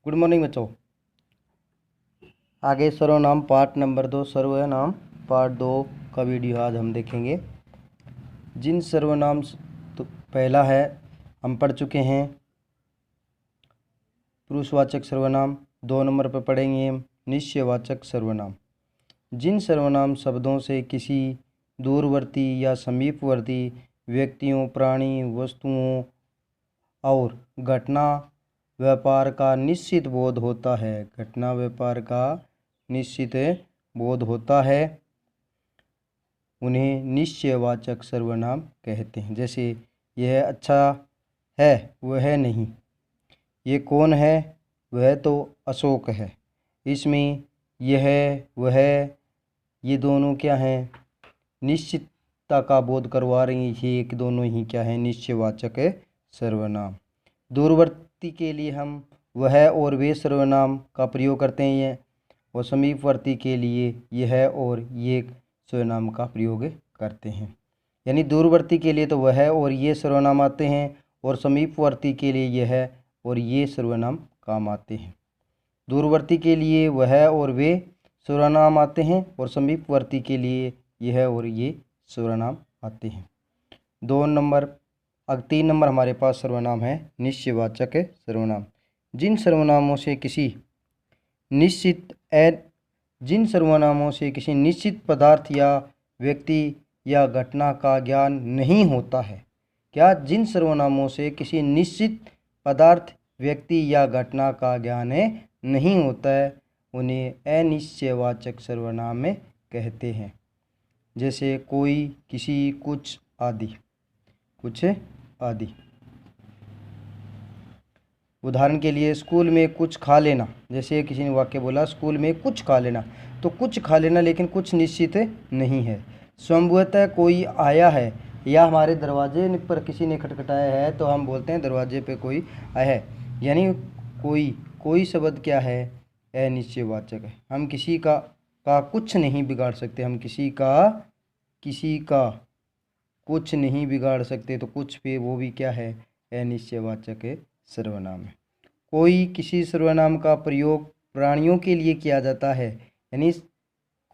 Good morning बच्चों। आगे सर्वनाम पार्ट नंबर 2 सर्वनाम पार्ट 2 का वीडियो आज हम देखेंगे। जिन सर्वनाम तो पहला है हम पढ़ चुके हैं पुरुषवाचक सर्वनाम। 2 नंबर पर पढ़ेंगे निश्चयवाचक सर्वनाम। जिन सर्वनाम शब्दों से किसी दूरवर्ती या समीपवर्ती व्यक्तियों, प्राणी, वस्तुओं और घटना व्यापार का निश्चित बोध होता है, घटना व्यापार का निश्चित बोध होता है, उन्हें निश्चयवाचक सर्वनाम कहते हैं। जैसे यह अच्छा है वह नहीं, ये कौन है वह तो अशोक है, इसमें यह वह ये दोनों क्या हैं, निश्चितता का बोध करवा रही हैं। ये एक दोनों ही क्या है, निश्चयवाचक सर्वनाम। दूरवर्ती के लिए हम वह और वे सर्वनाम का प्रयोग करते हैं और समीपवर्ती के लिए यह और ये सर्वनाम का प्रयोग करते हैं। यानी दूरवर्ती के लिए तो वह और ये सर्वनाम आते हैं और समीपवर्ती के लिए यह और ये सर्वनाम काम आते हैं। दूरवर्ती के लिए वह और वे सर्वनाम आते हैं और समीपवर्ती के लिए यह और ये सर्वनाम आते हैं। 2 नंबर 3 नंबर हमारे पास सर्वनाम है निश्चयवाचक सर्वनाम। जिन सर्वनामों से किसी निश्चित पदार्थ या व्यक्ति या घटना का ज्ञान नहीं होता है। क्या? जिन सर्वनामों से किसी निश्चित पदार्थ, व्यक्ति या घटना का ज्ञान नहीं होता है, उन्हें अनिश्चयवाचक सर्वनाम कहते हैं। जैसे कोई, किसी, कुछ आदि। उदाहरण के लिए स्कूल में कुछ खा लेना। जैसे किसी ने वाक्य बोला स्कूल में कुछ खा लेना, तो कुछ खा लेना लेकिन कुछ निश्चित नहीं है। संभवतः कोई आया है या हमारे दरवाजे पर किसी ने खटखटाया है तो हम बोलते हैं दरवाजे पे कोई आया है। यानी कोई शब्द क्या है, अनिश्चयवाचक है। हम किसी का कुछ नहीं बिगाड़ सकते, हम किसी का कुछ नहीं बिगाड़ सकते, तो कुछ पे वो भी क्या है, अनिश्चयवाचक सर्वनाम है। कोई किसी सर्वनाम का प्रयोग प्राणियों के लिए किया जाता है। यानी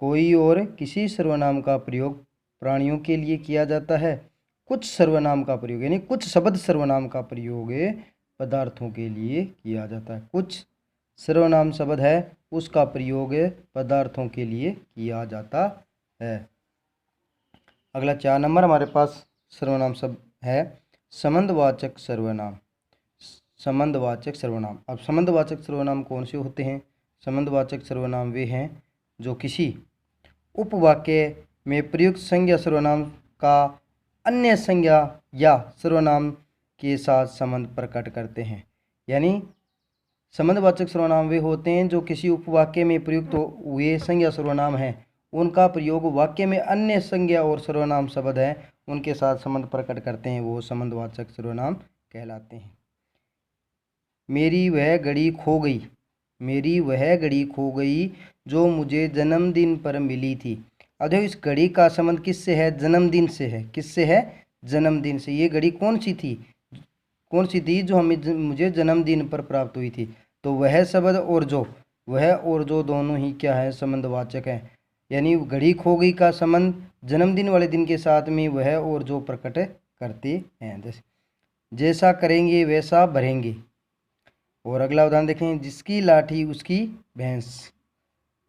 कोई और किसी सर्वनाम का प्रयोग प्राणियों के लिए किया जाता है। कुछ सर्वनाम का प्रयोग यानी कुछ शब्द सर्वनाम का प्रयोग पदार्थों के लिए किया जाता है। कुछ सर्वनाम शब्द है उसका प्रयोग पदार्थों के लिए किया जाता है। अगला 4 नंबर हमारे पास सर्वनाम शब्द है संबंधवाचक सर्वनाम। संबंधवाचक सर्वनाम। अब संबंधवाचक सर्वनाम कौन से होते हैं? संबंधवाचक सर्वनाम वे हैं जो किसी उपवाक्य में प्रयुक्त संज्ञा सर्वनाम का अन्य संज्ञा या सर्वनाम के साथ संबंध प्रकट करते हैं। यानी संबंधवाचक सर्वनाम वे होते हैं जो किसी उपवाक्य में प्रयुक्त हुए संज्ञा सर्वनाम हैं, उनका प्रयोग वाक्य में अन्य संज्ञा और सर्वनाम शब्द हैं उनके साथ संबंध प्रकट करते हैं, वो संबंधवाचक सर्वनाम कहलाते हैं। मेरी वह घड़ी खो गई जो मुझे जन्मदिन पर मिली थी। अब देखो इस घड़ी का संबंध किससे है? जन्मदिन से है। किससे है? जन्मदिन से। ये घड़ी कौन सी थी जो मुझे जन्मदिन पर प्राप्त हुई थी। तो वह शब्द और जो दोनों ही क्या है, संबंधवाचक है। यानी घड़ी खो गई का संबंध जन्मदिन वाले दिन के साथ में वह और जो प्रकट करते हैं। जैसा करेंगे वैसा भरेंगे। और अगला उदाहरण देखें, जिसकी लाठी उसकी भैंस।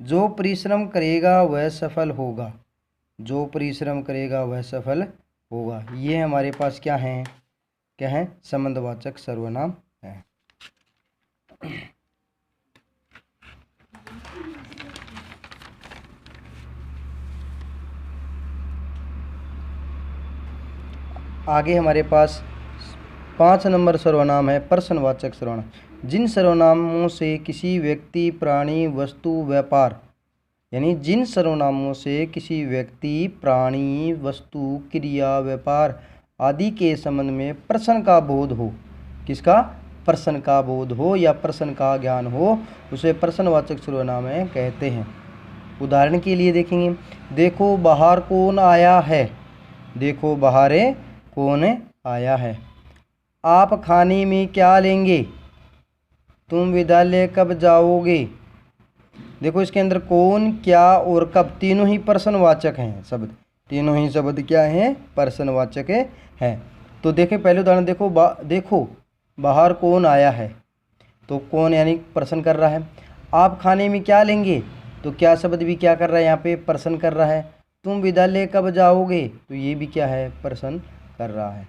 जो परिश्रम करेगा वह सफल होगा। जो परिश्रम करेगा वह सफल होगा। ये हमारे पास क्या है संबंधवाचक सर्वनाम है। आगे हमारे पास 5 नंबर सर्वनाम है प्रश्नवाचक सर्वनाम। जिन सर्वनामों से किसी व्यक्ति, प्राणी, वस्तु, व्यापार, यानी जिन सर्वनामों से किसी व्यक्ति, प्राणी, वस्तु, क्रिया, व्यापार आदि के संबंध में प्रश्न का बोध हो। किसका? प्रश्न का बोध हो या प्रश्न का ज्ञान हो, उसे प्रश्नवाचक सर्वनाम कहते हैं। उदाहरण के लिए देखेंगे, देखो बाहर कौन आया है। देखो बाहर कौन आया है। आप खाने में क्या लेंगे? तुम विद्यालय कब जाओगे। देखो इसके अंदर कौन, क्या और कब तीनों ही पर्सनवाचक हैं शब्द, तीनों ही शब्द क्या हैं, पर्सनवाचक हैं। तो देखें पहले उदाहरण देखो, देखो बाहर कौन आया है, तो कौन यानी पर्सन कर रहा है। आप खाने में क्या लेंगे, तो क्या शब्द भी क्या कर रहा है यहाँ पे, पर्सन कर रहा है। तुम विद्यालय कब जाओगे, तो ये भी क्या है, पर्सन कर रहा है।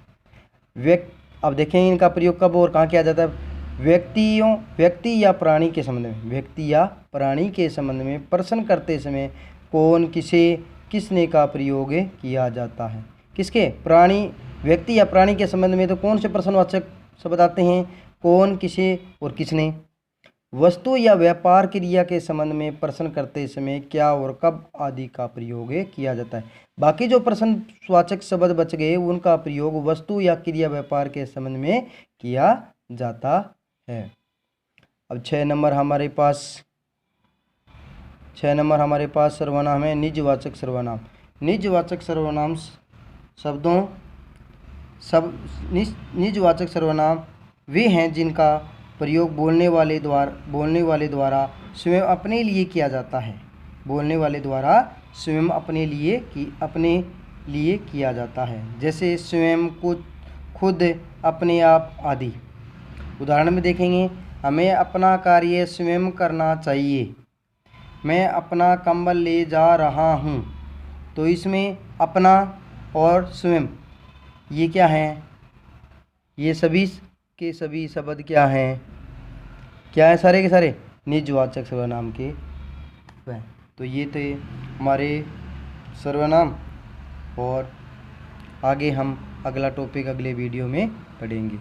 अब देखें इनका प्रयोग कब और कहाँ किया जाता है। व्यक्ति या प्राणी के संबंध में, व्यक्ति या प्राणी के संबंध में पर्सन करते समय कौन, किसे, किसने का प्रयोग किया जाता है। किसके, प्राणी, व्यक्ति या प्राणी के संबंध में तो कौन से पर्सनवाचक शब्द आते हैं, कौन, किसे और किसने। वस्तु या व्यापार क्रिया के संबंध में पर्सन करते समय क्या और कब आदि का प्रयोग किया जाता है। बाकी जो पर्सनवाचक शब्द बच गए उनका प्रयोग वस्तु या क्रिया व्यापार के संबंध में किया जाता है। अब 6 नंबर हमारे पास सर्वनाम है, निजवाचक सर्वनाम। निजवाचक सर्वनाम निजवाचक सर्वनाम वे हैं जिनका प्रयोग बोलने वाले द्वारा स्वयं अपने लिए किया जाता है। बोलने वाले द्वारा स्वयं अपने लिए किया जाता है, जैसे स्वयं, कुछ, खुद, अपने आप आदि। उदाहरण में देखेंगे, हमें अपना कार्य स्वयं करना चाहिए। मैं अपना कंबल ले जा रहा हूँ, तो इसमें अपना और स्वयं ये क्या हैं, ये सभी के सभी शब्द क्या हैं, क्या है, सारे के सारे निजवाचक सर्वनाम के वह। तो ये थे हमारे सर्वनाम, और आगे हम अगला टॉपिक अगले वीडियो में पढ़ेंगे।